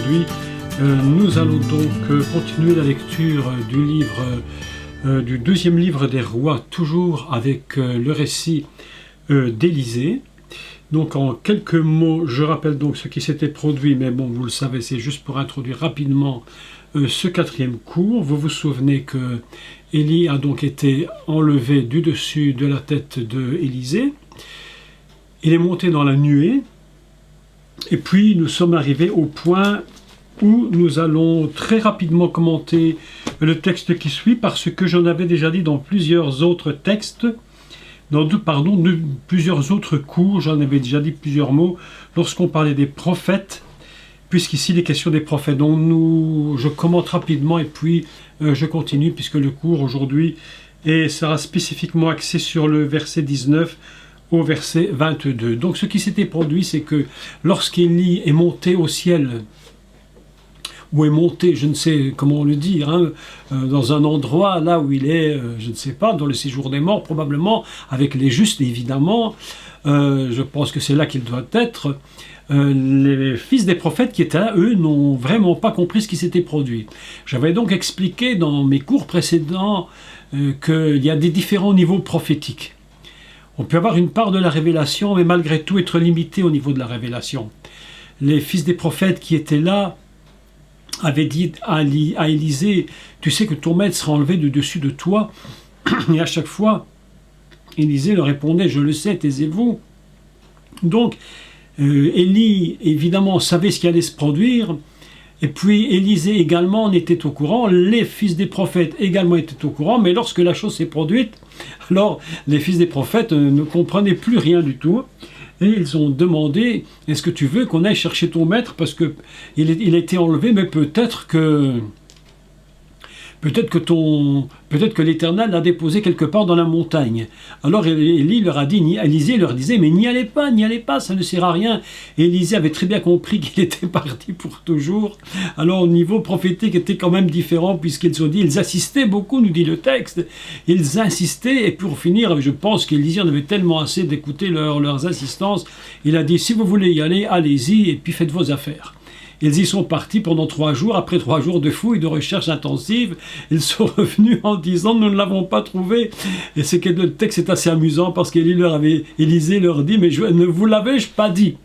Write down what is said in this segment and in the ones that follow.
aujourd'hui. Nous allons donc continuer la lecture du livre, du deuxième livre des rois, toujours avec le récit d'Élisée. Donc en quelques mots, je rappelle donc ce qui s'était produit, mais bon, vous le savez, c'est juste pour introduire rapidement ce quatrième cours. Vous vous souvenez que Élie a donc été enlevé du dessus de la tête d'Élisée. Il est monté dans la nuée, et puis nous sommes arrivés au point où nous allons très rapidement commenter le texte qui suit, parce que j'en avais déjà dit dans plusieurs autres textes, plusieurs autres cours, j'en avais déjà dit plusieurs mots, lorsqu'on parlait des prophètes, puisqu'ici il est question des prophètes. Donc je commente rapidement et puis je continue, puisque le cours aujourd'hui sera spécifiquement axé sur le verset 19 au verset 22. Donc ce qui s'était produit, c'est que lorsqu'Élie est monté au ciel, ou est monté, je ne sais comment le dire, dans un endroit là où il est, je ne sais pas, dans le séjour des morts probablement, avec les justes évidemment, je pense que c'est là qu'il doit être. Les fils des prophètes qui étaient là, eux, n'ont vraiment pas compris ce qui s'était produit. J'avais donc expliqué dans mes cours précédents qu'il y a des différents niveaux prophétiques. On peut avoir une part de la révélation, mais malgré tout être limité au niveau de la révélation. Les fils des prophètes qui étaient là avaient dit à Élisée, tu sais que ton maître sera enlevé de dessus de toi. Et à chaque fois, Élisée leur répondait, je le sais, taisez-vous. Donc, Élie, évidemment, savait ce qui allait se produire. Et puis Élisée également en était au courant, les fils des prophètes également étaient au courant, mais lorsque la chose s'est produite, alors les fils des prophètes ne comprenaient plus rien du tout, et ils ont demandé, est-ce que tu veux qu'on aille chercher ton maître, parce que il a été enlevé, mais peut-être que l'Éternel l'a déposé quelque part dans la montagne. Alors Élisée leur disait, mais n'y allez pas, ça ne sert à rien. Et Élisée avait très bien compris qu'il était parti pour toujours. Alors au niveau prophétique était quand même différent, puisqu'ils ont dit, ils assistaient beaucoup, nous dit le texte, ils insistaient, et pour finir, je pense qu'Élisée en avait tellement assez d'écouter leurs insistances, il a dit, si vous voulez y aller, allez-y, et puis faites vos affaires. Ils y sont partis pendant 3 jours. Après 3 jours de fouilles, de recherche intensive, ils sont revenus en disant « Nous ne l'avons pas trouvé ». Et c'est que le texte est assez amusant parce qu'Élisée leur dit « Mais ne vous l'avais-je pas dit ?»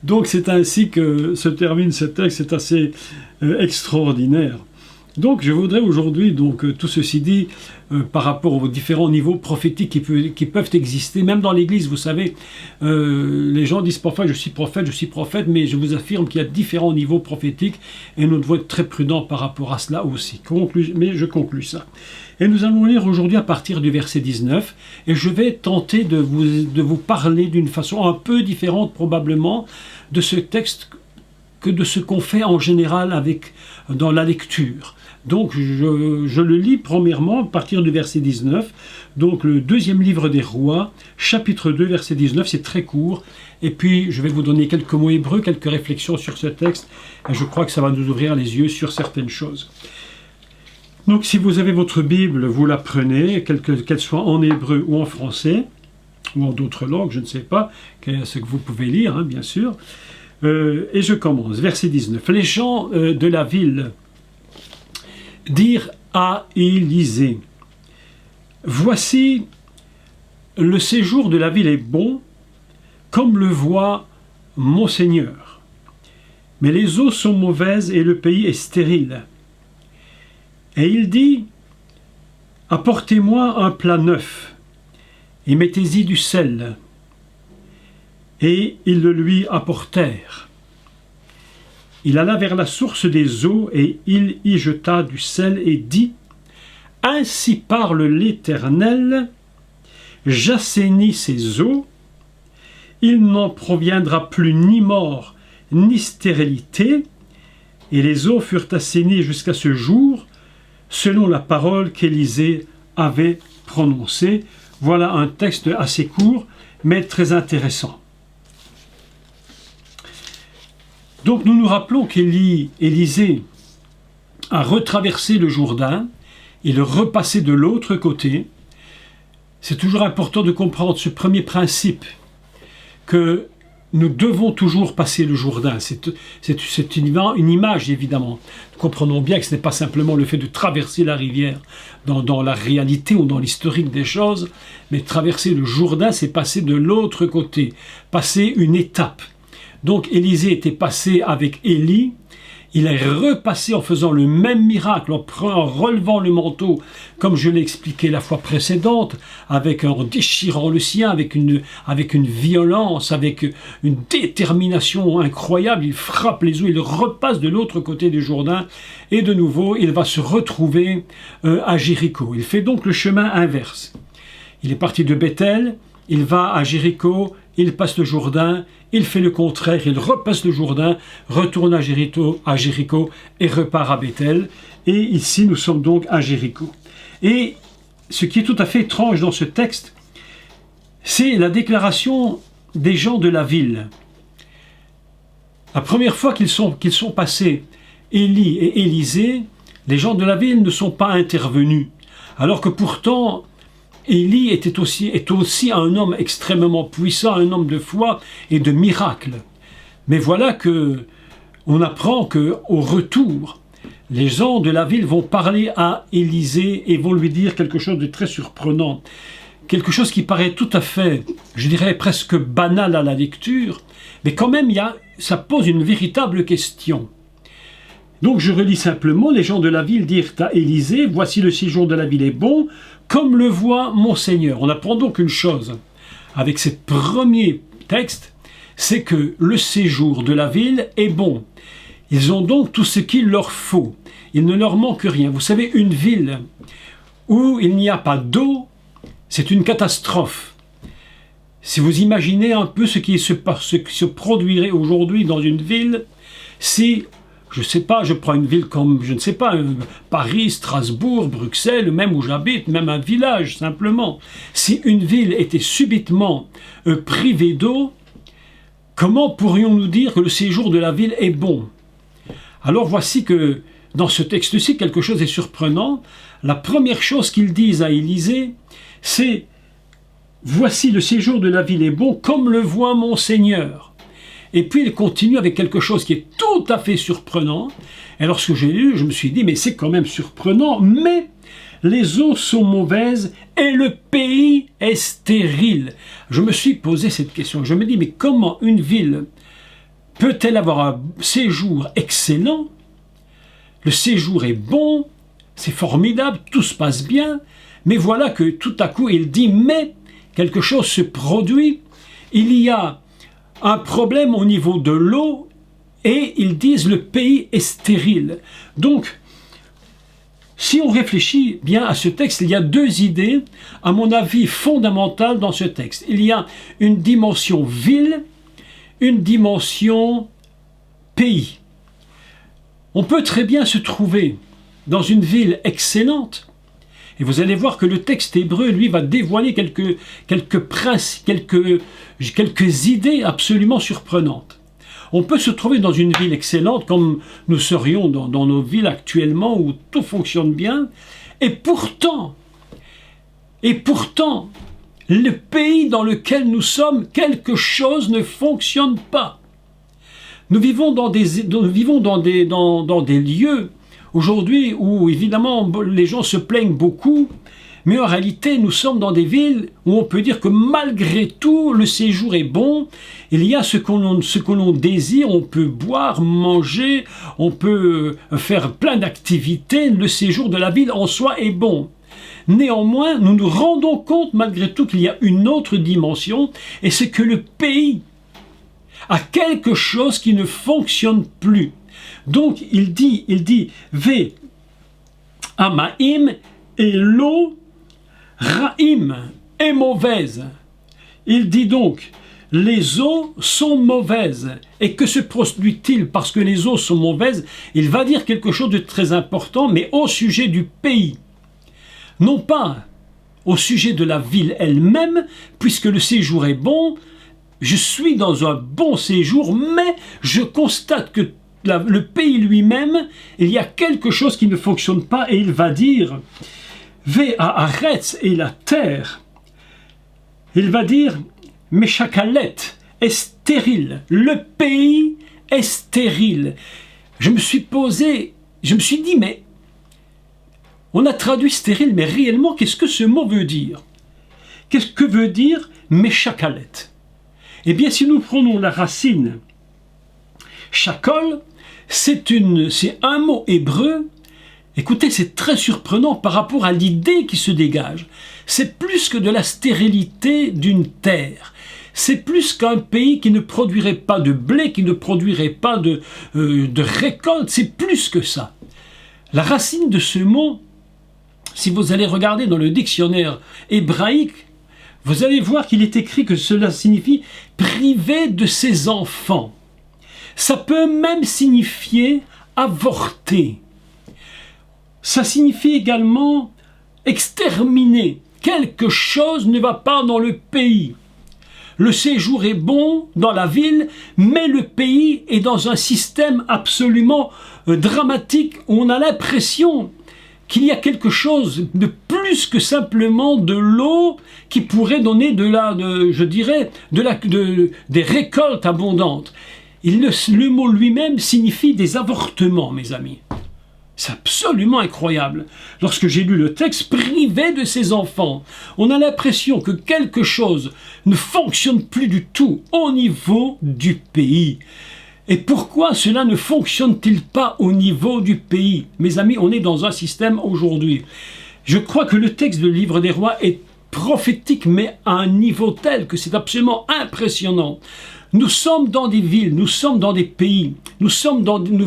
Donc c'est ainsi que se termine ce texte, c'est assez extraordinaire. Donc je voudrais aujourd'hui, tout ceci dit, par rapport aux différents niveaux prophétiques qui peuvent exister, même dans l'Église, vous savez, les gens disent parfois je suis prophète, mais je vous affirme qu'il y a différents niveaux prophétiques et nous devons être très prudents par rapport à cela aussi. Mais je conclus ça. Et nous allons lire aujourd'hui à partir du verset 19, et je vais tenter de vous parler d'une façon un peu différente probablement de ce texte que de ce qu'on fait en général dans la lecture. Donc je le lis premièrement à partir du verset 19, donc le deuxième livre des rois, chapitre 2, verset 19, c'est très court, et puis je vais vous donner quelques mots hébreux, quelques réflexions sur ce texte, et je crois que ça va nous ouvrir les yeux sur certaines choses. Donc si vous avez votre Bible, vous la prenez, qu'elle soit en hébreu ou en français, ou en d'autres langues, je ne sais pas, ce que vous pouvez lire, bien sûr, et je commence, verset 19. Les gens de la ville dirent à Élisée, « Voici, le séjour de la ville est bon, comme le voit mon Seigneur. Mais les eaux sont mauvaises et le pays est stérile. » Et il dit, « Apportez-moi un plat neuf, et mettez-y du sel. » Et ils le lui apportèrent. Il alla vers la source des eaux, et il y jeta du sel, et dit, « Ainsi parle l'Éternel, j'assainis ces eaux, il n'en proviendra plus ni mort, ni stérilité, et les eaux furent assainies jusqu'à ce jour, selon la parole qu'Élisée avait prononcée. » Voilà un texte assez court, mais très intéressant. Donc nous nous rappelons qu'Élisée a retraversé le Jourdain et le repassé de l'autre côté. C'est toujours important de comprendre ce premier principe, que nous devons toujours passer le Jourdain. C'est une image, évidemment. Nous comprenons bien que ce n'est pas simplement le fait de traverser la rivière dans la réalité ou dans l'historique des choses, mais traverser le Jourdain, c'est passer de l'autre côté, passer une étape. Donc Élisée était passé avec Élie, il est repassé en faisant le même miracle, en relevant le manteau, comme je l'ai expliqué la fois précédente, en déchirant le sien, avec une violence, avec une détermination incroyable. Il frappe les eaux, il repasse de l'autre côté du Jourdain, et de nouveau, il va se retrouver à Jéricho. Il fait donc le chemin inverse. Il est parti de Bethel, il va à Jéricho, il passe le Jourdain, il fait le contraire, il repasse le Jourdain, retourne à Jéricho et repart à Bethel. Et ici, nous sommes donc à Jéricho. Et ce qui est tout à fait étrange dans ce texte, c'est la déclaration des gens de la ville. La première fois qu'ils sont passés, Élie et Élisée, les gens de la ville ne sont pas intervenus. Alors que pourtant, Élie est aussi un homme extrêmement puissant, un homme de foi et de miracles. Mais voilà que on apprend qu'au retour, les gens de la ville vont parler à Élisée et vont lui dire quelque chose de très surprenant. Quelque chose qui paraît tout à fait, je dirais presque banal à la lecture, mais quand même ça pose une véritable question. Donc je relis simplement, les gens de la ville dirent à Élisée, « Voici le séjour de la ville est bon, comme le voit mon Seigneur. » On apprend donc une chose avec ces premiers textes, c'est que le séjour de la ville est bon. Ils ont donc tout ce qu'il leur faut. Il ne leur manque rien. Vous savez, une ville où il n'y a pas d'eau, c'est une catastrophe. Si vous imaginez un peu ce qui se produirait aujourd'hui dans une ville, si... Je ne sais pas, je prends une ville comme, je ne sais pas, Paris, Strasbourg, Bruxelles, même où j'habite, même un village simplement. Si une ville était subitement privée d'eau, comment pourrions-nous dire que le séjour de la ville est bon? Alors voici que dans ce texte-ci, quelque chose est surprenant. La première chose qu'ils disent à Élisée, c'est « Voici le séjour de la ville est bon, comme le voit mon Seigneur ». Et puis il continue avec quelque chose qui est tout à fait surprenant. Et lorsque j'ai lu, je me suis dit, mais c'est quand même surprenant, mais les eaux sont mauvaises et le pays est stérile. Je me suis posé cette question. Je me dis, mais comment une ville peut-elle avoir un séjour excellent? Le séjour est bon, c'est formidable, tout se passe bien, mais voilà que tout à coup il dit, mais quelque chose se produit, il y a un problème au niveau de l'eau et ils disent le pays est stérile. Donc, si on réfléchit bien à ce texte, il y a deux idées, à mon avis, fondamentales dans ce texte. Il y a une dimension ville, une dimension pays. On peut très bien se trouver dans une ville excellente, et vous allez voir que le texte hébreu, lui, va dévoiler quelques principes, quelques idées absolument surprenantes. On peut se trouver dans une ville excellente, comme nous serions dans nos villes actuellement, où tout fonctionne bien, et pourtant, le pays dans lequel nous sommes, quelque chose ne fonctionne pas. Nous vivons dans des lieux aujourd'hui où évidemment les gens se plaignent beaucoup, mais en réalité nous sommes dans des villes où on peut dire que malgré tout le séjour est bon, il y a ce que l'on désire, on peut boire, manger, on peut faire plein d'activités, le séjour de la ville en soi est bon. Néanmoins, nous nous rendons compte malgré tout qu'il y a une autre dimension, et c'est que le pays a quelque chose qui ne fonctionne plus. Donc il dit, Ve Amaim, et l'eau Raïm est mauvaise. Il dit donc, les eaux sont mauvaises. Et que se produit-il parce que les eaux sont mauvaises? Il va dire quelque chose de très important, mais au sujet du pays. Non pas au sujet de la ville elle-même, puisque le séjour est bon, je suis dans un bon séjour, mais je constate que le pays lui-même, il y a quelque chose qui ne fonctionne pas, et il va dire Ve Haaretz et la terre. Il va dire Meshakalet est stérile. Le pays est stérile. Je me suis dit, mais on a traduit stérile, mais réellement, qu'est-ce que ce mot veut dire? Qu'est-ce que veut dire Meshakalet? Eh bien, si nous prenons la racine Shakol, c'est un mot hébreu. Écoutez, c'est très surprenant par rapport à l'idée qui se dégage. C'est plus que de la stérilité d'une terre. C'est plus qu'un pays qui ne produirait pas de blé, qui ne produirait pas de récolte. C'est plus que ça. La racine de ce mot, si vous allez regarder dans le dictionnaire hébraïque, vous allez voir qu'il est écrit que cela signifie « priver de ses enfants ». Ça peut même signifier « avorter ». Ça signifie également « exterminer ». Quelque chose ne va pas dans le pays. Le séjour est bon dans la ville, mais le pays est dans un système absolument dramatique où on a l'impression qu'il y a quelque chose de plus que simplement de l'eau qui pourrait donner des récoltes abondantes. Le mot lui-même signifie des avortements, mes amis. C'est absolument incroyable. Lorsque j'ai lu le texte, privé de ses enfants, on a l'impression que quelque chose ne fonctionne plus du tout au niveau du pays. Et pourquoi cela ne fonctionne-t-il pas au niveau du pays? Mes amis, on est dans un système aujourd'hui. Je crois que le texte du livre des rois est prophétique, mais à un niveau tel que c'est absolument impressionnant. Nous sommes dans des villes, nous sommes dans des pays, nous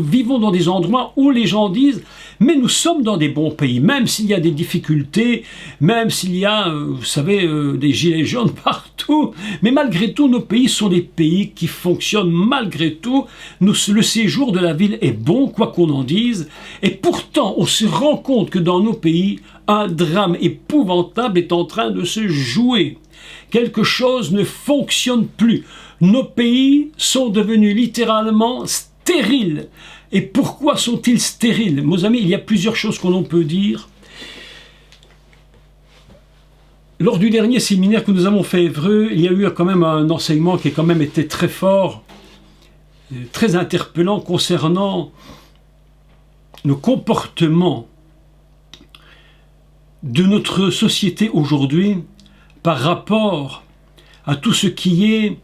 vivons dans des endroits où les gens disent « mais nous sommes dans des bons pays », même s'il y a des difficultés, même s'il y a, vous savez, des gilets jaunes partout, mais malgré tout, nos pays sont des pays qui fonctionnent malgré tout. Le séjour de la ville est bon, quoi qu'on en dise, et pourtant, on se rend compte que dans nos pays, un drame épouvantable est en train de se jouer. Quelque chose ne fonctionne plus. Nos pays sont devenus littéralement stériles. Et pourquoi sont-ils stériles? Mes amis, il y a plusieurs choses qu'on peut dire. Lors du dernier séminaire que nous avons fait à Évreux, il y a eu quand même un enseignement qui a quand même été très fort, très interpellant concernant nos comportements de notre société aujourd'hui par rapport à tout ce qui est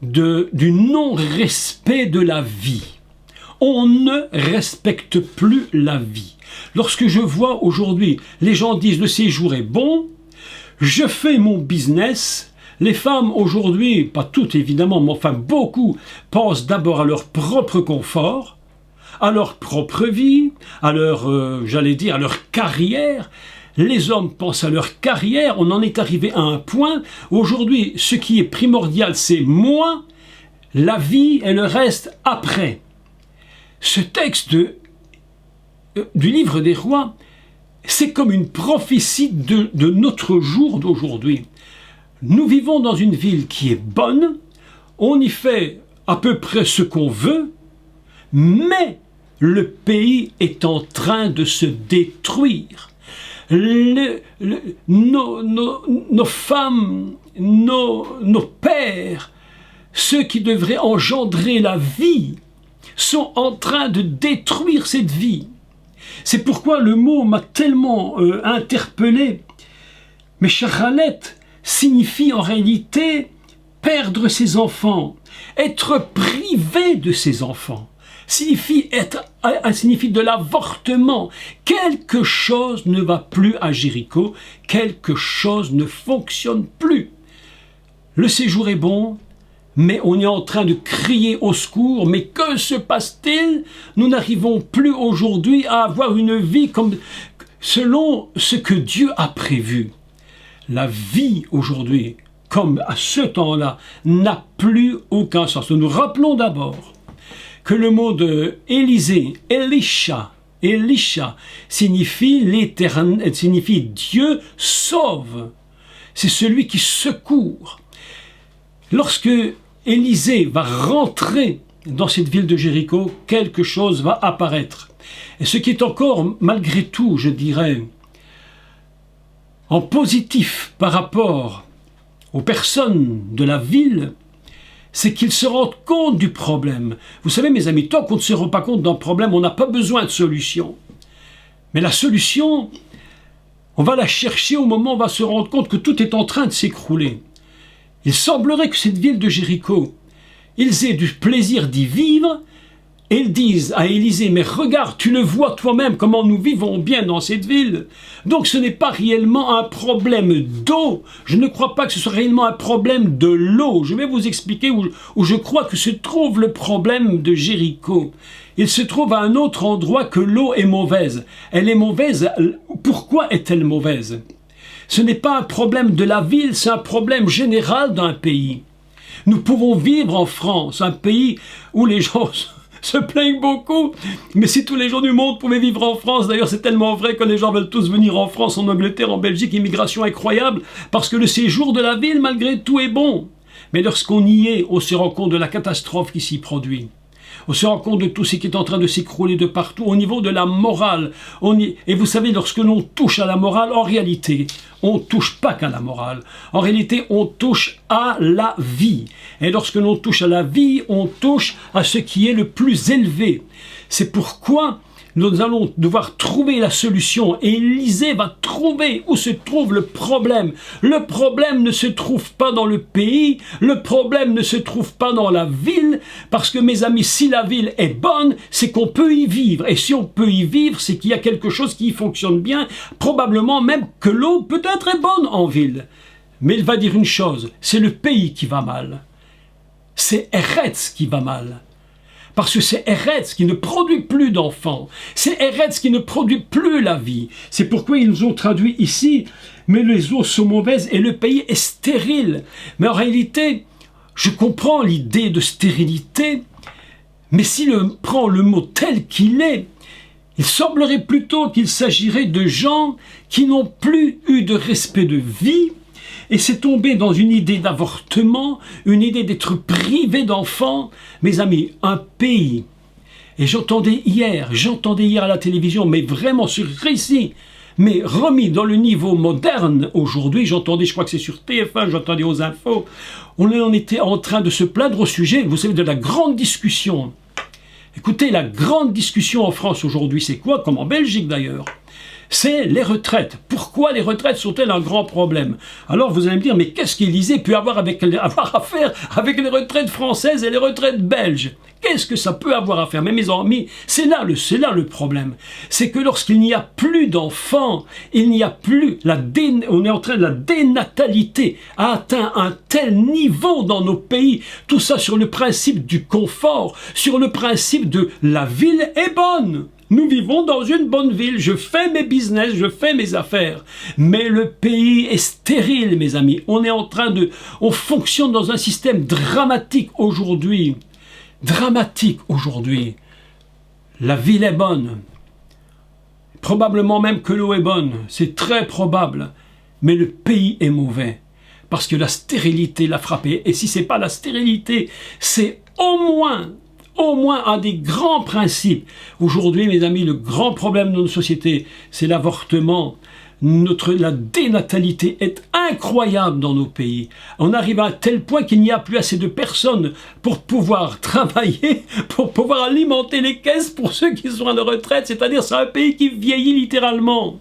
du non-respect de la vie. On ne respecte plus la vie. Lorsque je vois aujourd'hui, les gens disent le séjour est bon, je fais mon business. Les femmes aujourd'hui, pas toutes évidemment, mais enfin beaucoup, pensent d'abord à leur propre confort, à leur propre vie, à leur, à leur carrière. Les hommes pensent à leur carrière, on en est arrivé à un point. Aujourd'hui, ce qui est primordial, c'est moi, la vie et le reste après. Ce texte du livre des rois, c'est comme une prophétie de notre jour d'aujourd'hui. Nous vivons dans une ville qui est bonne, on y fait à peu près ce qu'on veut, mais le pays est en train de se détruire. Nos femmes, nos pères, ceux qui devraient engendrer la vie, sont en train de détruire cette vie. C'est pourquoi le mot m'a tellement interpellé. Mais Shachalet signifie en réalité perdre ses enfants, être privé de ses enfants. Signifie de l'avortement. Quelque chose ne va plus à Jéricho, quelque chose ne fonctionne plus. Le séjour est bon, mais on est en train de crier au secours. Mais que se passe-t-il? Nous n'arrivons plus aujourd'hui à avoir une vie selon ce que Dieu a prévu. La vie aujourd'hui, comme à ce temps-là, n'a plus aucun sens. Nous nous rappelons d'abord que le mot de Élisée, Elisha, signifie l'éternel, signifie Dieu sauve. C'est celui qui secourt. Lorsque Élisée va rentrer dans cette ville de Jéricho, quelque chose va apparaître. Et ce qui est encore, malgré tout, je dirais, en positif par rapport aux personnes de la ville, c'est qu'ils se rendent compte du problème. Vous savez, mes amis, tant qu'on ne se rend pas compte d'un problème, on n'a pas besoin de solution. Mais la solution, on va la chercher au moment où on va se rendre compte que tout est en train de s'écrouler. Il semblerait que cette ville de Jéricho, ils aient du plaisir d'y vivre, et ils disent à Élisée, mais regarde, tu le vois toi-même comment nous vivons bien dans cette ville. Donc ce n'est pas réellement un problème d'eau. Je ne crois pas que ce soit réellement un problème de l'eau. Je vais vous expliquer où je crois que se trouve le problème de Jéricho. Il se trouve à un autre endroit que l'eau est mauvaise. Elle est mauvaise. Pourquoi est-elle mauvaise? Ce n'est pas un problème de la ville, c'est un problème général d'un pays. Nous pouvons vivre en France, un pays où les gens se plaignent beaucoup, mais si tous les gens du monde pouvaient vivre en France, d'ailleurs c'est tellement vrai que les gens veulent tous venir en France, en Angleterre, en Belgique, immigration incroyable, parce que le séjour de la ville, malgré tout, est bon. Mais lorsqu'on y est, on se rend compte de la catastrophe qui s'y produit. On se rend compte de tout ce qui est en train de s'écrouler de partout, au niveau de la morale. Et vous savez, lorsque l'on touche à la morale, en réalité, on ne touche pas qu'à la morale. En réalité, on touche à la vie. Et lorsque l'on touche à la vie, on touche à ce qui est le plus élevé. C'est pourquoi nous allons devoir trouver la solution. Et Élisée va trouver où se trouve le problème. Le problème ne se trouve pas dans le pays, le problème ne se trouve pas dans la ville, parce que mes amis, si la ville est bonne, c'est qu'on peut y vivre. Et si on peut y vivre, c'est qu'il y a quelque chose qui fonctionne bien, probablement même que l'eau peut-être est bonne en ville. Mais il va dire une chose, c'est le pays qui va mal. C'est Eretz qui va mal. Parce que c'est Eretz qui ne produit plus d'enfants. C'est Eretz qui ne produit plus la vie. C'est pourquoi ils nous ont traduit ici, mais les eaux sont mauvaises et le pays est stérile. Mais en réalité, je comprends l'idée de stérilité, mais si l'on prend le mot tel qu'il est, il semblerait plutôt qu'il s'agirait de gens qui n'ont plus eu de respect de vie, et c'est tombé dans une idée d'avortement, une idée d'être privé d'enfants. Mes amis, un pays, et j'entendais hier à la télévision, mais vraiment ce récit, mais remis dans le niveau moderne aujourd'hui, j'entendais, je crois que c'est sur TF1, j'entendais aux infos, on en était en train de se plaindre au sujet, vous savez, de la grande discussion. Écoutez, la grande discussion en France aujourd'hui, c'est quoi? Comme en Belgique d'ailleurs. C'est les retraites. Pourquoi les retraites sont-elles un grand problème? Alors vous allez me dire, mais qu'est-ce qu'Élisée peut avoir à faire avec les retraites françaises et les retraites belges? Qu'est-ce que ça peut avoir à faire? Mais mes amis, c'est là le problème. C'est que lorsqu'il n'y a plus d'enfants, il n'y a plus on est en train de la dénatalité a atteint un tel niveau dans nos pays. Tout ça sur le principe du confort, sur le principe de la ville est bonne. Nous vivons dans une bonne ville, je fais mes business, je fais mes affaires. Mais le pays est stérile, mes amis. On fonctionne dans un système dramatique aujourd'hui. Dramatique aujourd'hui. La ville est bonne. Probablement même que l'eau est bonne. C'est très probable. Mais le pays est mauvais. Parce que la stérilité l'a frappé. Et si ce n'est pas la stérilité, c'est au moins un des grands principes. Aujourd'hui, mes amis, le grand problème de notre société, c'est l'avortement. La dénatalité est incroyable dans nos pays. On arrive à un tel point qu'il n'y a plus assez de personnes pour pouvoir travailler, pour pouvoir alimenter les caisses pour ceux qui sont à la retraite. C'est-à-dire, c'est un pays qui vieillit littéralement.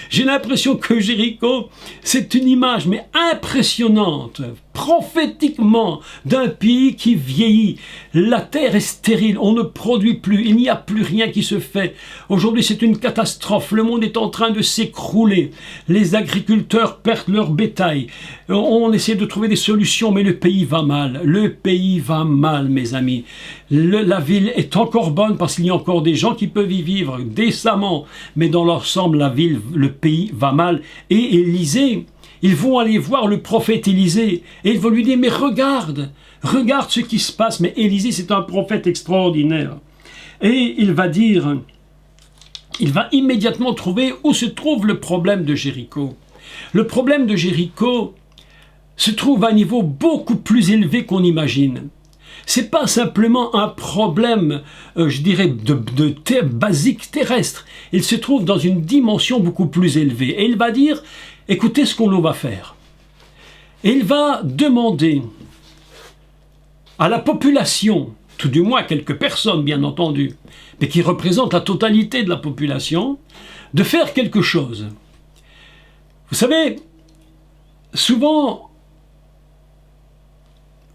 J'ai l'impression que Jéricho, c'est une image, mais impressionnante, prophétiquement, d'un pays qui vieillit. La terre est stérile, on ne produit plus, il n'y a plus rien qui se fait. Aujourd'hui, c'est une catastrophe, le monde est en train de s'écrouler. Les agriculteurs perdent leur bétail. On essaie de trouver des solutions, mais le pays va mal. Le pays va mal, mes amis. La ville est encore bonne parce qu'il y a encore des gens qui peuvent y vivre décemment, mais dans l'ensemble, la ville, le pays va mal. Et Élisée, ils vont aller voir le prophète Élisée et ils vont lui dire, mais regarde ce qui se passe. Mais Élisée, c'est un prophète extraordinaire. Et il va immédiatement trouver où se trouve le problème de Jéricho. Le problème de Jéricho se trouve à un niveau beaucoup plus élevé qu'on imagine. C'est pas simplement un problème, je dirais, de basique terrestre. Il se trouve dans une dimension beaucoup plus élevée. Et il va dire, écoutez ce qu'on va faire. Et il va demander à la population, tout du moins à quelques personnes bien entendu, mais qui représentent la totalité de la population, de faire quelque chose. Vous savez, souvent,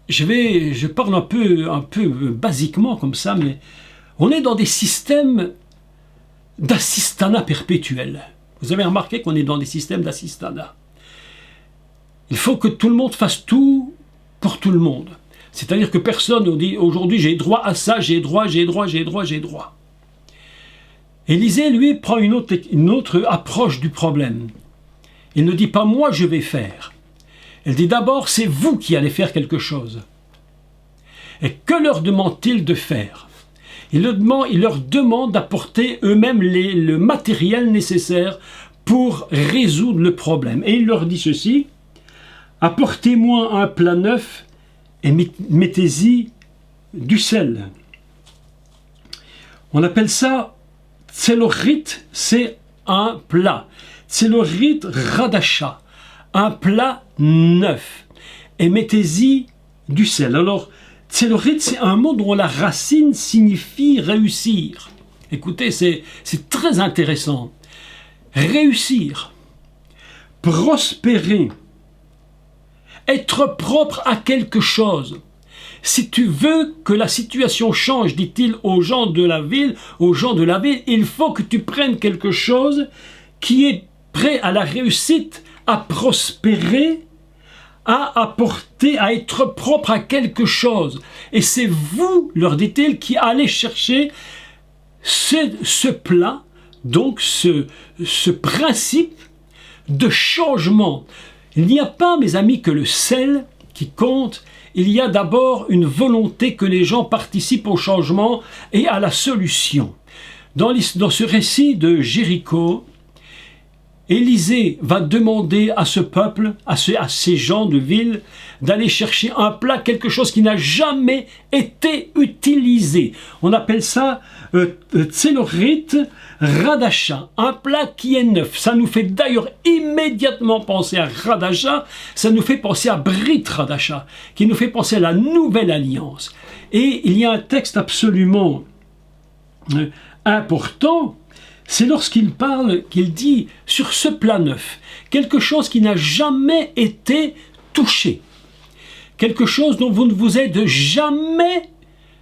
je parle un peu basiquement comme ça, mais on est dans des systèmes d'assistanat perpétuel. Vous avez remarqué qu'on est dans des systèmes d'assistanat. Il faut que tout le monde fasse tout pour tout le monde. C'est-à-dire que personne ne dit aujourd'hui j'ai droit à ça, j'ai droit. Élisée, lui, prend une autre approche du problème. Il ne dit pas moi je vais faire. Il dit d'abord c'est vous qui allez faire quelque chose. Et que leur demande-t-il de faire? Il leur demande d'apporter eux-mêmes le matériel nécessaire pour résoudre le problème. Et il leur dit ceci: apportez-moi un plat neuf et mettez-y du sel. On appelle ça tselorit, c'est un plat. Tselorit radasha, un plat neuf. Et mettez-y du sel. Alors, tselorit, c'est un mot dont la racine signifie réussir. Écoutez, c'est très intéressant. Réussir, prospérer, être propre à quelque chose. Si tu veux que la situation change, dit-il aux gens de la ville, il faut que tu prennes quelque chose qui est prêt à la réussite, à prospérer, à apporter, à être propre à quelque chose. Et c'est vous, leur dit-il, qui allez chercher ce plat, donc ce principe de changement. Il n'y a pas, mes amis, que le sel qui compte. Il y a d'abord une volonté que les gens participent au changement et à la solution. Dans ce récit de Jéricho, Élisée va demander à ce peuple, à ces gens de ville, d'aller chercher un plat, quelque chose qui n'a jamais été utilisé. On appelle ça tselorit radasha, un plat qui est neuf. Ça nous fait d'ailleurs immédiatement penser à radasha, ça nous fait penser à Brit Radasha, qui nous fait penser à la nouvelle alliance. Et il y a un texte absolument important. C'est lorsqu'il parle, qu'il dit sur ce plat neuf, quelque chose qui n'a jamais été touché, quelque chose dont vous ne vous êtes jamais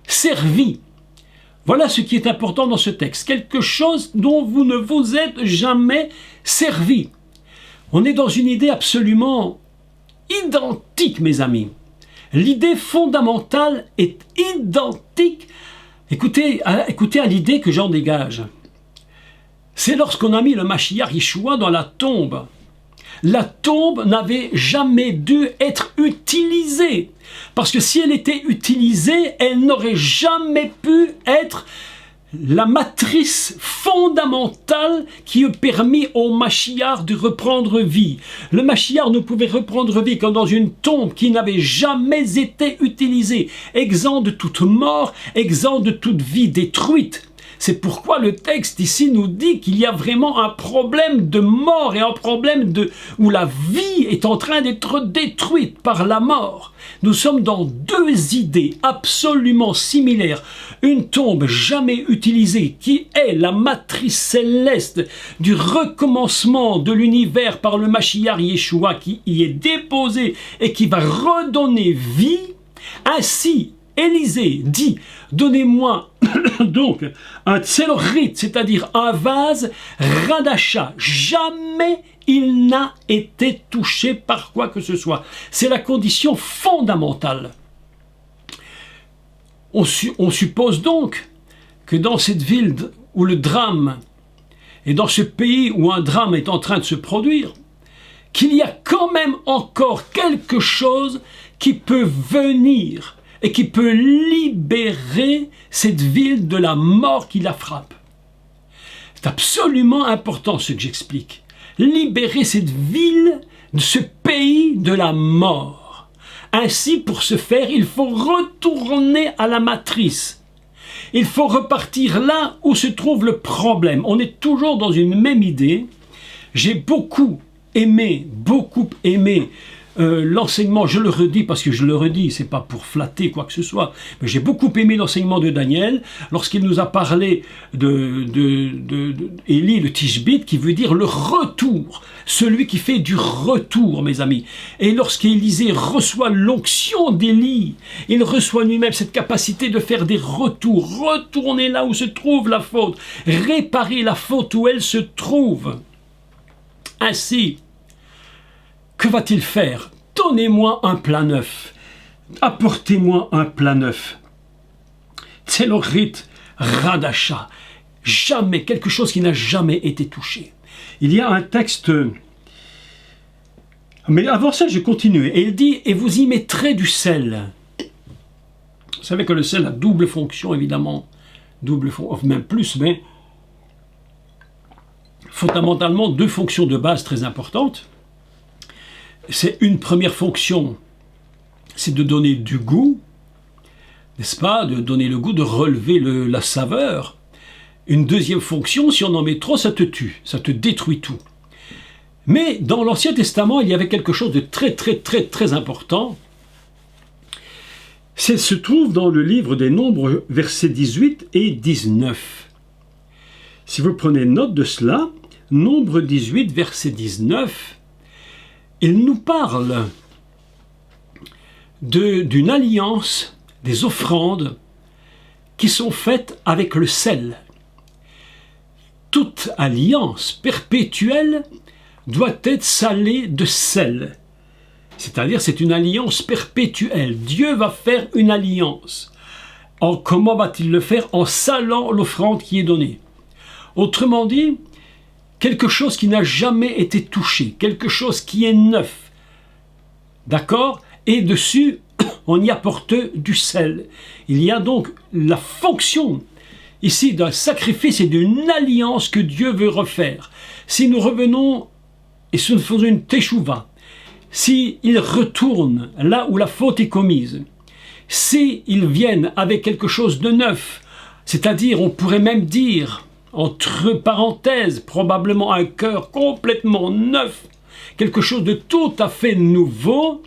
servi. Voilà ce qui est important dans ce texte, quelque chose dont vous ne vous êtes jamais servi. On est dans une idée absolument identique, mes amis. L'idée fondamentale est identique. Écoutez à l'idée que j'en dégage. C'est lorsqu'on a mis le Mashiach Yeshua dans la tombe. La tombe n'avait jamais dû être utilisée. Parce que si elle était utilisée, elle n'aurait jamais pu être la matrice fondamentale qui a permis au Mashiach de reprendre vie. Le Mashiach ne pouvait reprendre vie que dans une tombe qui n'avait jamais été utilisée, exempt de toute mort, exempt de toute vie détruite. C'est pourquoi le texte ici nous dit qu'il y a vraiment un problème de mort et un problème où la vie est en train d'être détruite par la mort. Nous sommes dans deux idées absolument similaires. Une tombe jamais utilisée qui est la matrice céleste du recommencement de l'univers par le Mashiach Yeshua qui y est déposé et qui va redonner vie. Ainsi, Élisée dit, donnez-moi donc un tselorit, c'est-à-dire un vase radasha. Jamais il n'a été touché par quoi que ce soit. C'est la condition fondamentale. On suppose donc que dans cette ville où le drame, et dans ce pays où un drame est en train de se produire, qu'il y a quand même encore quelque chose qui peut venir et qui peut libérer cette ville de la mort qui la frappe. C'est absolument important ce que j'explique. Libérer cette ville, de ce pays de la mort. Ainsi, pour ce faire, il faut retourner à la matrice. Il faut repartir là où se trouve le problème. On est toujours dans une même idée. J'ai beaucoup aimé l'enseignement, je le redis parce que je le redis, c'est pas pour flatter quoi que ce soit, mais j'ai beaucoup aimé l'enseignement de Daniel lorsqu'il nous a parlé de Élie le Tishbite, qui veut dire le retour, celui qui fait du retour, mes amis. Et lorsqu'Élisée reçoit l'onction d'Élie, il reçoit lui-même cette capacité de faire des retours, retourner là où se trouve la faute, réparer la faute où elle se trouve. Ainsi, que va-t-il faire? Donnez-moi un plat neuf. Apportez-moi un plat neuf. Tselorit Radasha. Jamais, quelque chose qui n'a jamais été touché. Il y a un texte... Mais avant ça, je continue. Et il dit, et vous y mettrez du sel. Vous savez que le sel a double fonction, évidemment. Double fonction, même plus, mais... fondamentalement, deux fonctions de base très importantes. C'est une première fonction, c'est de donner du goût, n'est-ce pas, de donner le goût, de relever la saveur. Une deuxième fonction, si on en met trop, ça te tue, ça te détruit tout. Mais dans l'Ancien Testament, il y avait quelque chose de très important. Ça se trouve dans le livre des Nombres, versets 18 et 19. Si vous prenez note de cela, Nombre 18, verset 19, il nous parle d'une alliance, des offrandes qui sont faites avec le sel. Toute alliance perpétuelle doit être salée de sel. C'est-à-dire, c'est une alliance perpétuelle. Dieu va faire une alliance. Comment va-t-il le faire? En salant l'offrande qui est donnée. Autrement dit, quelque chose qui n'a jamais été touché, quelque chose qui est neuf. D'accord? Et dessus, on y apporte du sel. Il y a donc la fonction ici d'un sacrifice et d'une alliance que Dieu veut refaire. Si nous revenons et si nous faisons une teshuva, s'ils retournent là où la faute est commise, s'ils viennent avec quelque chose de neuf, c'est-à-dire on pourrait même dire, entre parenthèses, probablement un cœur complètement neuf, quelque chose de tout à fait nouveau,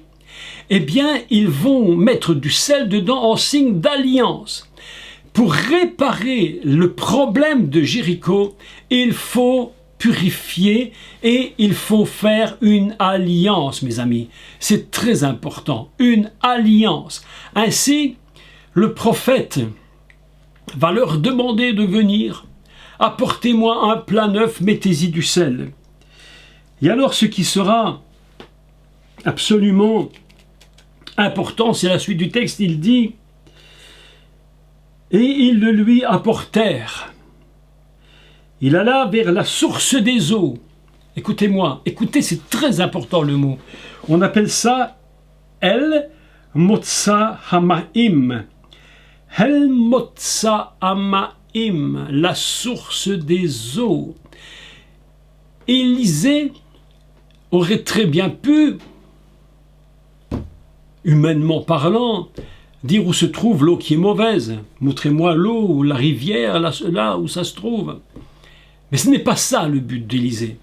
eh bien, ils vont mettre du sel dedans en signe d'alliance. Pour réparer le problème de Jéricho, il faut purifier et il faut faire une alliance, mes amis. C'est très important, une alliance. Ainsi, le prophète va leur demander de venir. Apportez-moi un plat neuf, mettez-y du sel. Et alors ce qui sera absolument important, c'est la suite du texte, il dit « Et ils le lui apportèrent. Il alla vers la source des eaux. » Écoutez-moi, écoutez, c'est très important le mot. On appelle ça « El Motsa Hamaim ». « El Motsa Hamaim ». La source des eaux. Élisée aurait très bien pu, humainement parlant, dire où se trouve l'eau qui est mauvaise. Montrez-moi l'eau ou la rivière, là où ça se trouve. Mais ce n'est pas ça le but d'Élisée.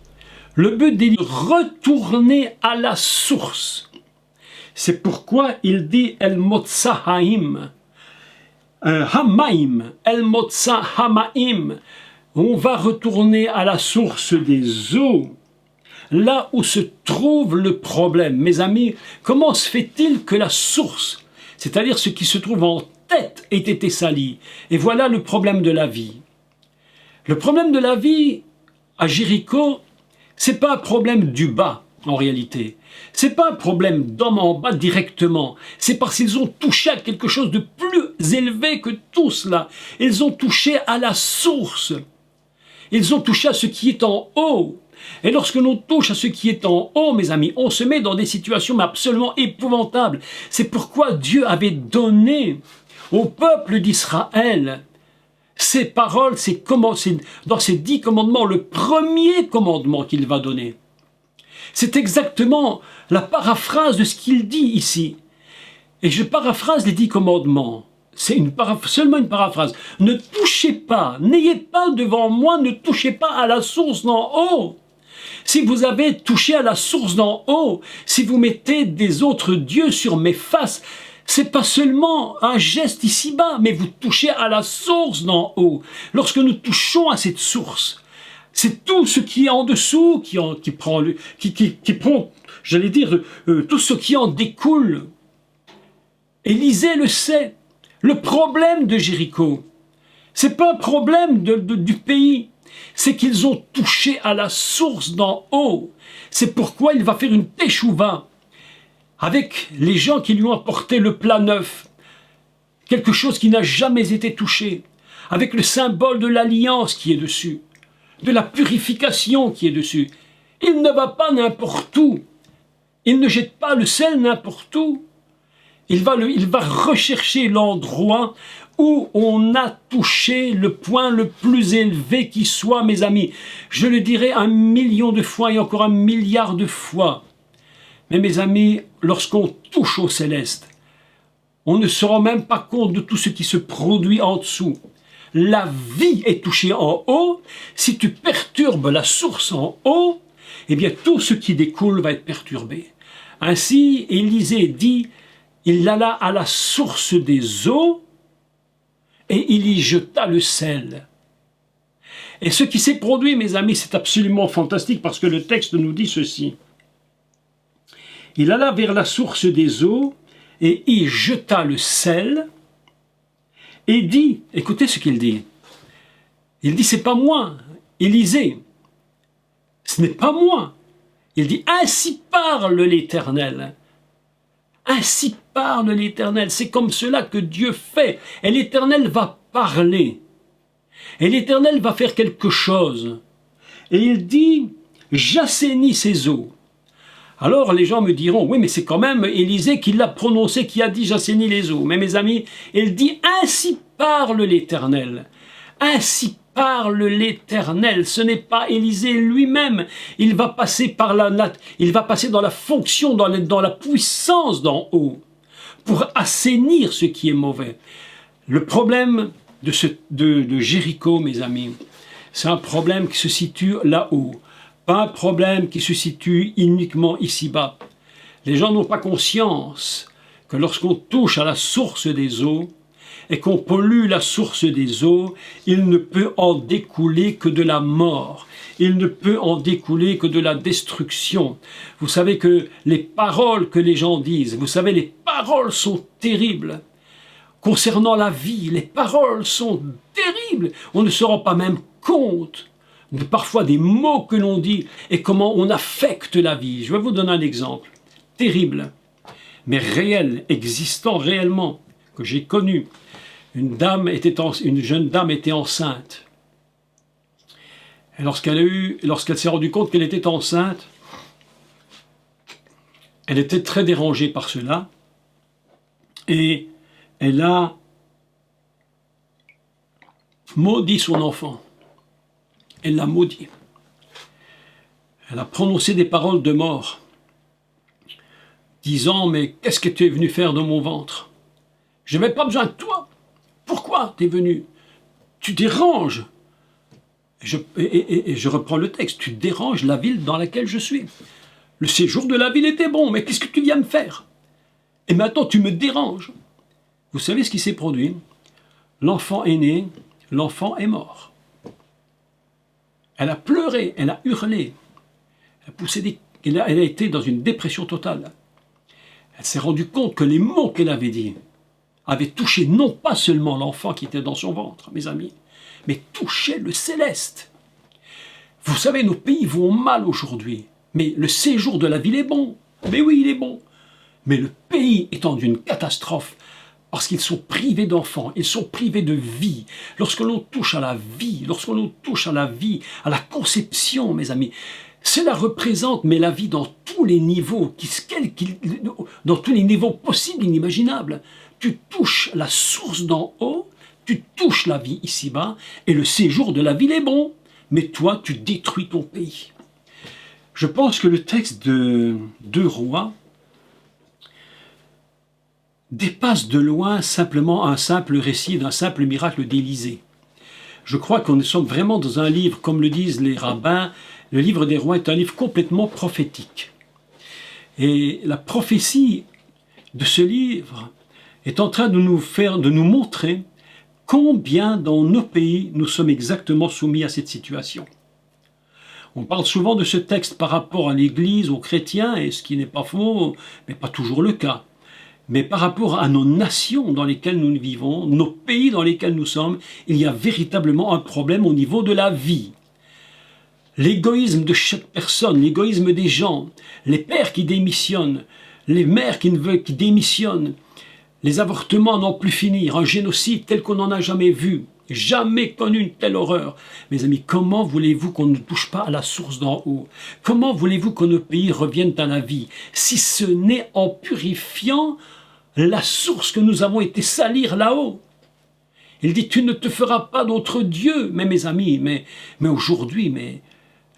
Le but d'Élisée, retourner à la source. C'est pourquoi il dit El Motsa Haim. Hamaim, El Motsa Hamaim, on va retourner à la source des eaux, là où se trouve le problème. Mes amis, comment se fait-il que la source, c'est-à-dire ce qui se trouve en tête, ait été sali? Et voilà le problème de la vie. Le problème de la vie à Jéricho, c'est pas un problème du bas, en réalité. C'est pas un problème d'homme en bas directement. C'est parce qu'ils ont touché à quelque chose de plus élevé que tout cela. Ils ont touché à la source. Ils ont touché à ce qui est en haut. Et lorsque l'on touche à ce qui est en haut, mes amis, on se met dans des situations absolument épouvantables. C'est pourquoi Dieu avait donné au peuple d'Israël ces paroles, c'est dans ces 10 commandements, le premier commandement qu'il va donner. C'est exactement la paraphrase de ce qu'il dit ici. Et je paraphrase les 10 commandements. C'est seulement une paraphrase. Ne touchez pas, n'ayez pas devant moi, ne touchez pas à la source d'en haut. Si vous avez touché à la source d'en haut, si vous mettez des autres dieux sur mes faces, c'est pas seulement un geste ici-bas, mais vous touchez à la source d'en haut. Lorsque nous touchons à cette source, c'est tout ce qui est en dessous qui prend, j'allais dire, tout ce qui en découle. Élisée le sait. Le problème de Jéricho, c'est pas un problème du pays, c'est qu'ils ont touché à la source d'en haut. C'est pourquoi il va faire une teshuva avec les gens qui lui ont apporté le plat neuf, quelque chose qui n'a jamais été touché, avec le symbole de l'alliance qui est dessus, de la purification qui est dessus. Il ne va pas n'importe où, il ne jette pas le sel n'importe où, il va rechercher l'endroit où on a touché le point le plus élevé qui soit, mes amis. Je le dirai 1 million de fois et encore 1 milliard de fois. Mais mes amis, lorsqu'on touche au céleste, on ne se rend même pas compte de tout ce qui se produit en dessous. La vie est touchée en haut. Si tu perturbes la source en haut, eh bien tout ce qui découle va être perturbé. Ainsi, Élisée dit, il alla à la source des eaux et il y jeta le sel. Et ce qui s'est produit, mes amis, c'est absolument fantastique parce que le texte nous dit ceci. Il alla vers la source des eaux et y jeta le sel et dit, écoutez ce qu'il dit. Il dit, c'est pas moi, Élisée. Ce n'est pas moi. Il dit, ainsi parle l'Éternel. Ainsi parle l'Éternel. C'est comme cela que Dieu fait. Et l'Éternel va parler. Et l'Éternel va faire quelque chose. Et il dit, j'assainis ces eaux. Alors les gens me diront, oui mais c'est quand même Élisée qui l'a prononcé, qui a dit j'assainis les eaux. Mais mes amis, il dit, ainsi parle l'Éternel. Ainsi parle l'Éternel. Ce n'est pas Élisée lui-même. Il va passer dans la fonction, dans la puissance d'en haut, pour assainir ce qui est mauvais. Le problème de Jéricho, mes amis, c'est un problème qui se situe là-haut. Pas un problème qui se situe uniquement ici-bas. Les gens n'ont pas conscience que lorsqu'on touche à la source des eaux, et qu'on pollue la source des eaux, il ne peut en découler que de la mort. Il ne peut en découler que de la destruction. Vous savez que les paroles que les gens disent, vous savez, les paroles sont terribles. Concernant la vie, les paroles sont terribles. On ne se rend pas même compte de parfois des mots que l'on dit et comment on affecte la vie. Je vais vous donner un exemple terrible, mais réel, existant réellement, que j'ai connu. Une jeune dame était enceinte. Et lorsqu'elle s'est rendue compte qu'elle était enceinte, elle était très dérangée par cela. Et elle a maudit son enfant. Elle l'a maudit. Elle a prononcé des paroles de mort, disant, mais qu'est-ce que tu es venu faire dans mon ventre? Je n'avais pas besoin de toi. Pourquoi tu es venu? Tu déranges. Et je reprends le texte. Tu déranges la ville dans laquelle je suis. Le séjour de la ville était bon, mais qu'est-ce que tu viens me faire? Et maintenant tu me déranges. Vous savez ce qui s'est produit? L'enfant est né, l'enfant est mort. Elle a pleuré, elle a hurlé. Elle a été dans une dépression totale. Elle s'est rendue compte que les mots qu'elle avait dits avait touché non pas seulement l'enfant qui était dans son ventre, mes amis, mais touchait le céleste. Vous savez, nos pays vont mal aujourd'hui, mais le séjour de la ville est bon. Mais oui, il est bon. Mais le pays est en une catastrophe parce qu'ils sont privés d'enfants, ils sont privés de vie. Lorsque l'on touche à la vie, à la conception, mes amis, cela représente, mais la vie dans tous les niveaux, dans tous les niveaux possibles, inimaginables. Tu touches la source d'en haut, tu touches la vie ici-bas, et le séjour de la ville est bon, mais toi, tu détruis ton pays. Je pense que le texte de 2 Rois dépasse de loin simplement un simple récit d'un simple miracle d'Élisée. Je crois qu'on sommes vraiment dans un livre, comme le disent les rabbins, le livre des rois est un livre complètement prophétique. Et la prophétie de ce livre est en train de nous montrer combien dans nos pays nous sommes exactement soumis à cette situation. On parle souvent de ce texte par rapport à l'Église, aux chrétiens, et ce qui n'est pas faux, mais pas toujours le cas. Mais par rapport à nos nations dans lesquelles nous vivons, nos pays dans lesquels nous sommes, il y a véritablement un problème au niveau de la vie. L'égoïsme de chaque personne, l'égoïsme des gens, les pères qui démissionnent, les mères qui démissionnent, les avortements à n'en plus finir, un génocide tel qu'on n'en a jamais vu, jamais connu une telle horreur. Mes amis, comment voulez-vous qu'on ne touche pas à la source d'en haut? Comment voulez-vous que nos pays reviennent à la vie, si ce n'est en purifiant la source que nous avons été salir là-haut? Il dit, tu ne te feras pas d'autre Dieu. Mais mes amis, mais aujourd'hui,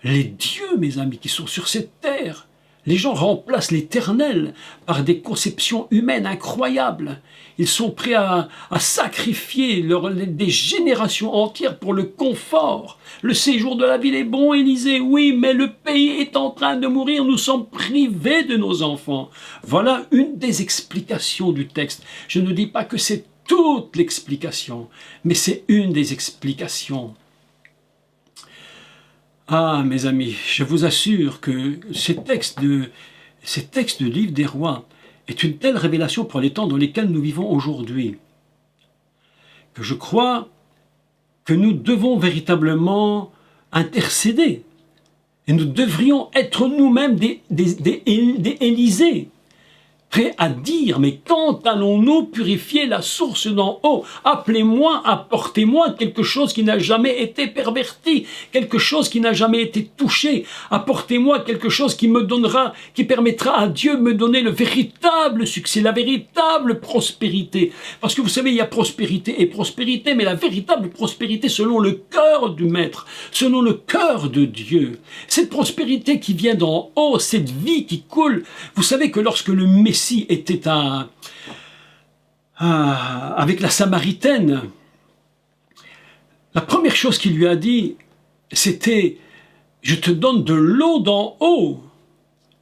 les dieux, mes amis, qui sont sur cette terre, les gens remplacent l'éternel par des conceptions humaines incroyables. Ils sont prêts à sacrifier des générations entières pour le confort. Le séjour de la ville est bon, Élisée, oui, mais le pays est en train de mourir, nous sommes privés de nos enfants. Voilà une des explications du texte. Je ne dis pas que c'est toute l'explication, mais c'est une des explications. Ah, mes amis, je vous assure que ces textes du livre des rois est une telle révélation pour les temps dans lesquels nous vivons aujourd'hui, que je crois que nous devons véritablement intercéder. Et nous devrions être nous-mêmes des Élysées, prêts à dire, mais quand allons-nous purifier la source d'en haut? Appelez-moi, apportez-moi quelque chose qui n'a jamais été perverti, quelque chose qui n'a jamais été touché. Apportez-moi quelque chose qui permettra à Dieu de me donner le véritable succès, la véritable prospérité. Parce que vous savez, il y a prospérité et prospérité, mais la véritable prospérité selon le cœur du Maître, selon le cœur de Dieu. Cette prospérité qui vient d'en haut, cette vie qui coule. Vous savez que lorsque le Messie était avec la Samaritaine, la première chose qu'il lui a dit, c'était « Je te donne de l'eau d'en haut ».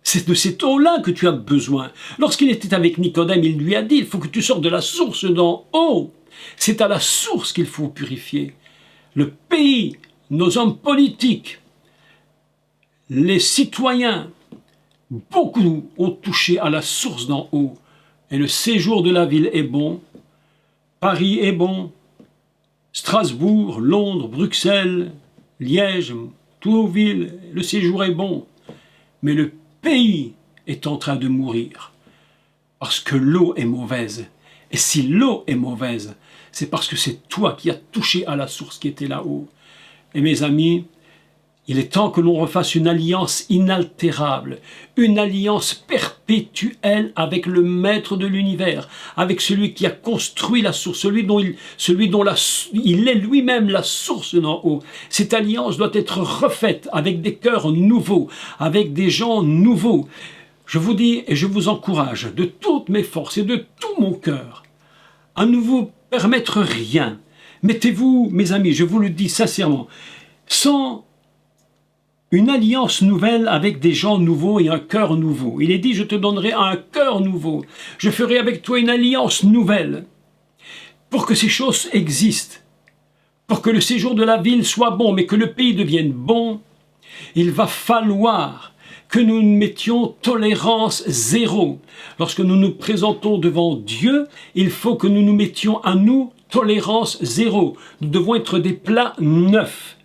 C'est de cette eau-là que tu as besoin. Lorsqu'il était avec Nicodème, il lui a dit « Il faut que tu sortes de la source d'en haut ». C'est à la source qu'il faut purifier. Le pays, nos hommes politiques, les citoyens, beaucoup ont touché à la source d'en haut. Et le séjour de la ville est bon. Paris est bon. Strasbourg, Londres, Bruxelles, Liège, toutes nos villes, le séjour est bon. Mais le pays est en train de mourir. Parce que l'eau est mauvaise. Et si l'eau est mauvaise, c'est parce que c'est toi qui as touché à la source qui était là-haut. Et mes amis, il est temps que l'on refasse une alliance inaltérable, une alliance perpétuelle avec le Maître de l'univers, avec celui qui a construit la source, celui dont il est lui-même la source d'en haut. Cette alliance doit être refaite avec des cœurs nouveaux, avec des gens nouveaux. Je vous dis et je vous encourage de toutes mes forces et de tout mon cœur à ne vous permettre rien. Mettez-vous, mes amis, je vous le dis sincèrement, sans une alliance nouvelle avec des gens nouveaux et un cœur nouveau. Il est dit, je te donnerai un cœur nouveau. Je ferai avec toi une alliance nouvelle. Pour que ces choses existent, pour que le séjour de la ville soit bon, mais que le pays devienne bon, il va falloir que nous mettions tolérance zéro. Lorsque nous nous présentons devant Dieu, il faut que nous nous mettions à nous tolérance zéro. Nous devons être des plats neufs.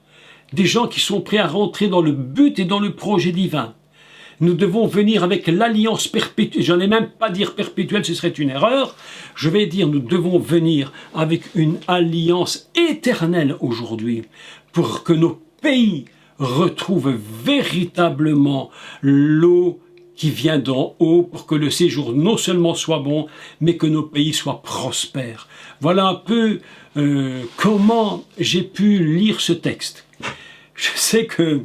Des gens qui sont prêts à rentrer dans le but et dans le projet divin. Nous devons venir avec l'alliance perpétuelle. Je n'allais même pas dire perpétuelle, ce serait une erreur. Je vais dire, nous devons venir avec une alliance éternelle aujourd'hui pour que nos pays retrouvent véritablement l'eau qui vient d'en haut pour que le séjour non seulement soit bon, mais que nos pays soient prospères. Voilà un peu comment j'ai pu lire ce texte. Je sais que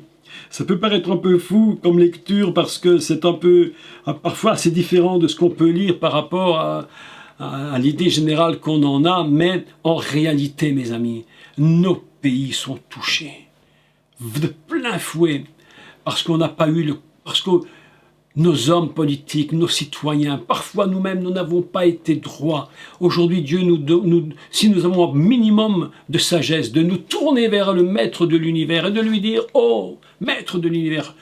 ça peut paraître un peu fou comme lecture parce que c'est un peu, parfois assez différent de ce qu'on peut lire par rapport à l'idée générale qu'on en a, mais en réalité, mes amis, nos pays sont touchés de plein fouet parce qu'on n'a pas eu parce que nos hommes politiques, nos citoyens, parfois nous-mêmes, nous n'avons pas été droits. Aujourd'hui, Dieu si nous avons un minimum de sagesse, de nous tourner vers le maître de l'univers et de lui dire, oh, maître de l'univers,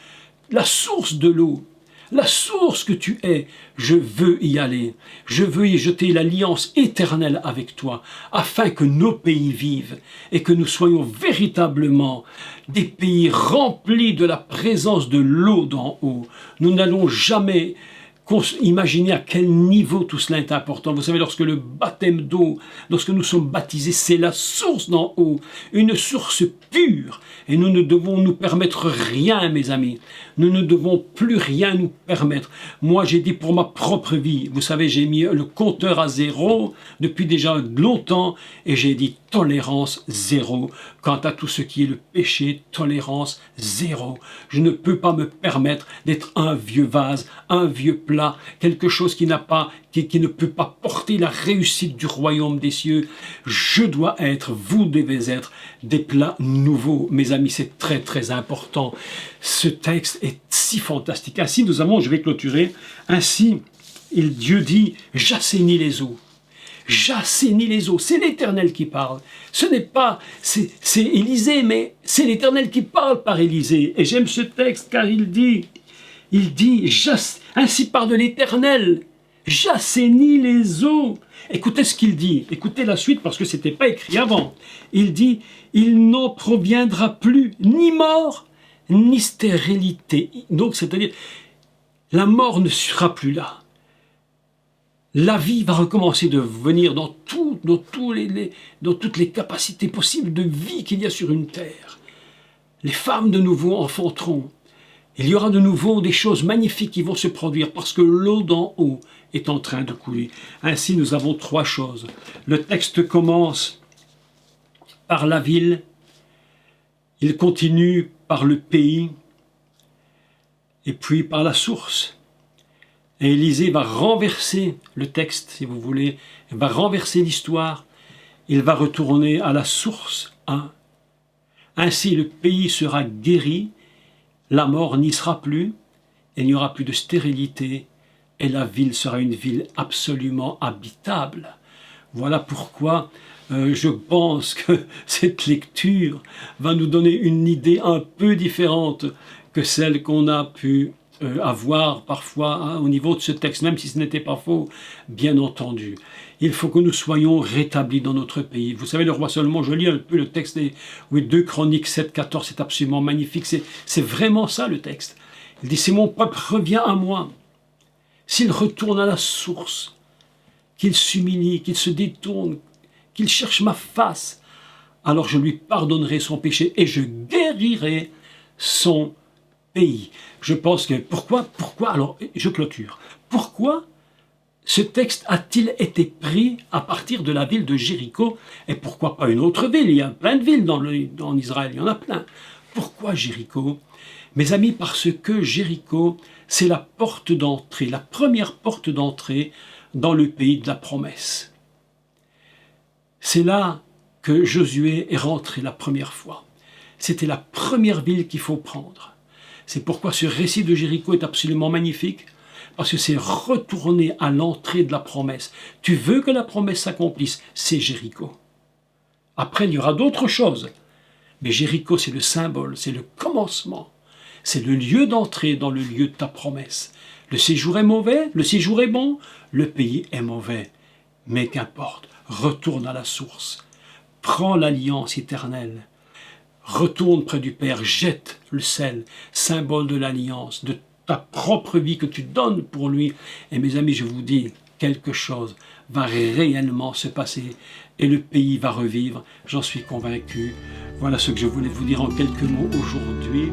la source de l'eau, la source que tu es, je veux y aller. Je veux y jeter l'alliance éternelle avec toi, afin que nos pays vivent et que nous soyons véritablement des pays remplis de la présence de l'eau d'en haut. Nous n'allons jamais imaginer à quel niveau tout cela est important. Vous savez, lorsque le baptême d'eau, lorsque nous sommes baptisés, c'est la source d'en haut, une source pure. Et nous ne devons nous permettre rien, mes amis. Nous ne devons plus rien nous permettre. Moi, j'ai dit pour ma propre vie, vous savez, j'ai mis le compteur à 0 depuis déjà longtemps, et j'ai dit tolérance 0. Quant à tout ce qui est le péché, tolérance 0. Je ne peux pas me permettre d'être un vieux vase, un vieux plat, quelque chose qui ne peut pas porter la réussite du royaume des cieux. Je dois être, vous devez être des plats nouveaux. Mes amis, c'est très très important. Ce texte est si fantastique. Ainsi, je vais clôturer, ainsi, Dieu dit, j'assainis les eaux. J'assainis les eaux. C'est l'Éternel qui parle. Ce n'est pas, c'est Élisée, mais c'est l'Éternel qui parle par Élisée. Et j'aime ce texte car il dit, ainsi parle l'Éternel, j'assainis les eaux. Écoutez ce qu'il dit, écoutez la suite parce que ce n'était pas écrit avant. Il dit, il n'en proviendra plus ni mort, ni stérilité. Donc, c'est-à-dire, la mort ne sera plus là. La vie va recommencer de venir dans toutes les capacités possibles de vie qu'il y a sur une terre. Les femmes de nouveau enfanteront. Il y aura de nouveau des choses magnifiques qui vont se produire parce que l'eau d'en haut est en train de couler. Ainsi, nous avons 3 choses. Le texte commence par la ville, il continue par le pays et puis par la source. Et Élisée va renverser le texte, si vous voulez, il va renverser l'histoire, il va retourner à la source 1. Ainsi, le pays sera guéri, la mort n'y sera plus, il n'y aura plus de stérilité, et la ville sera une ville absolument habitable. Voilà pourquoi je pense que cette lecture va nous donner une idée un peu différente que celle qu'on a pu avoir parfois au niveau de ce texte, même si ce n'était pas faux, bien entendu. Il faut que nous soyons rétablis dans notre pays. Vous savez, le roi Salomon, je lis un peu le texte des 2 Chroniques 7, 14, c'est absolument magnifique, c'est vraiment ça le texte. Il dit, si mon peuple revient à moi, s'il retourne à la source, qu'il s'humilie, qu'il se détourne, qu'il cherche ma face, alors je lui pardonnerai son péché et je guérirai son pays. Je pense que, pourquoi, alors je clôture, pourquoi ce texte a-t-il été pris à partir de la ville de Jéricho et pourquoi pas une autre ville? Il y a plein de villes en Israël, il y en a plein. Pourquoi Jéricho? Mes amis, parce que Jéricho, c'est la porte d'entrée, la première porte d'entrée dans le pays de la promesse. C'est là que Josué est rentré la première fois. C'était la première ville qu'il faut prendre. C'est pourquoi ce récit de Jéricho est absolument magnifique, parce que c'est retourner à l'entrée de la promesse. Tu veux que la promesse s'accomplisse, c'est Jéricho. Après, il y aura d'autres choses. Mais Jéricho, c'est le symbole, c'est le commencement. C'est le lieu d'entrée dans le lieu de ta promesse. Le séjour est mauvais, le séjour est bon, le pays est mauvais. Mais qu'importe, retourne à la source. Prends l'alliance éternelle. Retourne près du Père, jette le sel, symbole de l'alliance, de ta propre vie que tu donnes pour lui. Et mes amis, je vous dis, quelque chose va réellement se passer et le pays va revivre, j'en suis convaincu. Voilà ce que je voulais vous dire en quelques mots aujourd'hui.